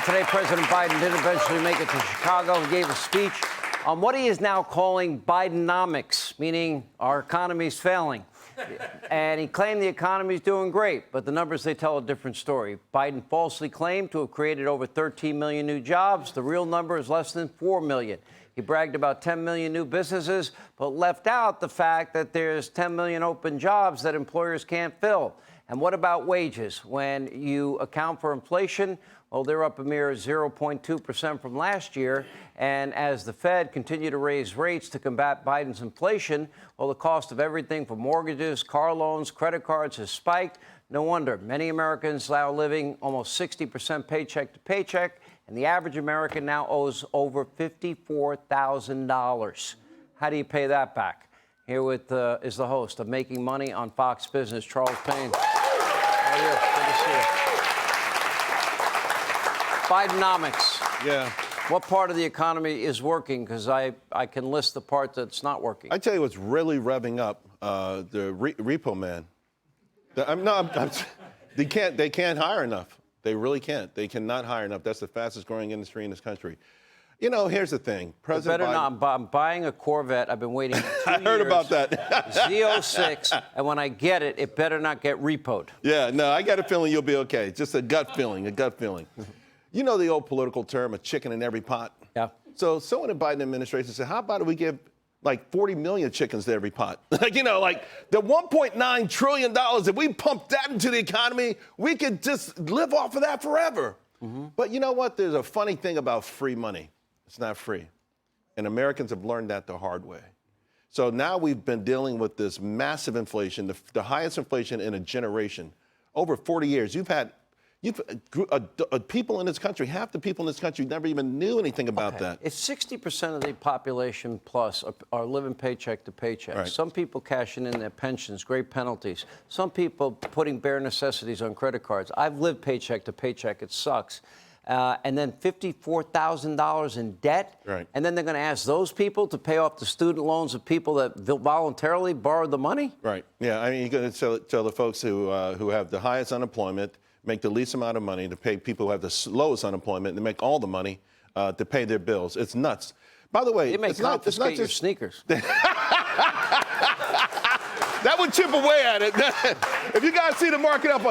Today, President Biden did eventually make it to Chicago and gave a speech on what he is now calling Bidenomics, meaning our economy's failing. And he claimed the economy's doing great, but the numbers, they tell a different story. Biden falsely claimed to have created over 13 million new jobs. The real number is less than 4 million. He bragged about 10 million new businesses, but left out the fact that there's 10 million open jobs that employers can't fill. And what about wages? When you account for inflation, well, they're up a mere 0.2% from last year. And as the Fed continue to raise rates to combat Biden's inflation, well, the cost of everything from mortgages, car loans, credit cards has spiked. No wonder many Americans now living almost 60% paycheck to paycheck, and the average American now owes over $54,000. How do you pay that back? Here with is the host of Making Money on Fox Business, Charles Payne. How are you? Good to see you. Bidenomics. Yeah. What part of the economy is working? Because I can list the part that's not working. I tell you what's really revving up, the repo man. They can't hire enough. They really can't. They cannot hire enough. That's the fastest growing industry in this country. You know, here's the thing. President Biden, I'm buying a Corvette. I've been waiting 2 years. I heard about that. Z06, and when I get it, it better not get repoed. Yeah, no, I got a feeling you'll be okay. Just a gut feeling, You know the old political term, a chicken in every pot? Yeah. So someone in the Biden administration said, how about we give like 40 million chickens to every pot? Like, you know, like the $1.9 trillion, if we pump that into the economy, we could just live off of that forever. Mm-hmm. But you know what? There's a funny thing about free money. It's not free. And Americans have learned that the hard way. So now we've been dealing with this massive inflation, the highest inflation in a generation. Over 40 years, people in this country, half the people in this country never even knew anything about that. If 60% of the population plus are living paycheck to paycheck, right. Some people cashing in their pensions, great penalties. Some people putting bare necessities on credit cards. I've lived paycheck to paycheck. It sucks. And then $54,000 in debt. Right. And then they're going to ask those people to pay off the student loans of people that voluntarily borrowed the money? Right. Yeah, I mean, you're going to tell the folks who have the highest unemployment, make the least amount of money, to pay people who have the lowest unemployment, and make all the money to pay their bills. It's nuts. By the way, it's not just your sneakers. That would chip away at it. If you guys see the market up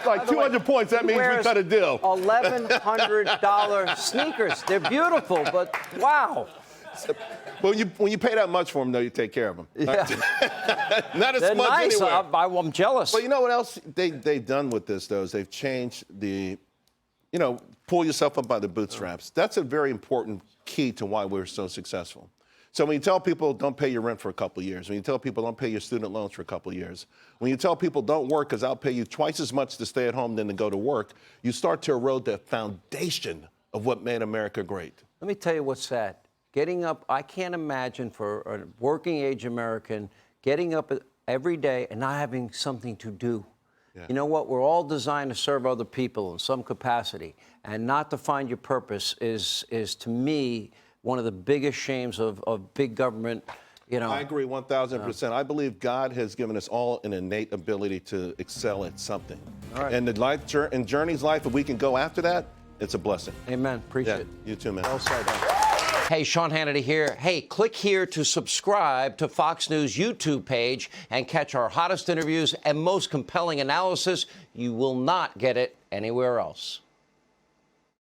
like 200 points, that means we cut a deal. $1,100 sneakers. They're beautiful, but wow. When you pay that much for them, though, you take care of them. Yeah. Not as They're much nice. anywhere. I'm jealous. But you know what else they've done with this, though, is they've changed pull yourself up by the bootstraps. That's a very important key to why we're so successful. So when you tell people don't pay your rent for a couple of years, when you tell people don't pay your student loans for a couple of years, when you tell people don't work because I'll pay you twice as much to stay at home than to go to work, you start to erode the foundation of what made America great. Let me tell you what's sad. Getting up, I can't imagine for a working age American getting up every day and not having something to do. Yeah. You know what? We're all designed to serve other people in some capacity, and not to find your purpose is to me, one of the biggest shames of big government, you know. I agree 1,000%. I believe God has given us all an innate ability to excel at something. All right. And in Journey's life, if we can go after that, it's a blessing. Amen. Appreciate it. You too, man. Well said. Hey, Sean Hannity here. Hey, click here to subscribe to Fox News YouTube page and catch our hottest interviews and most compelling analysis. You will not get it anywhere else.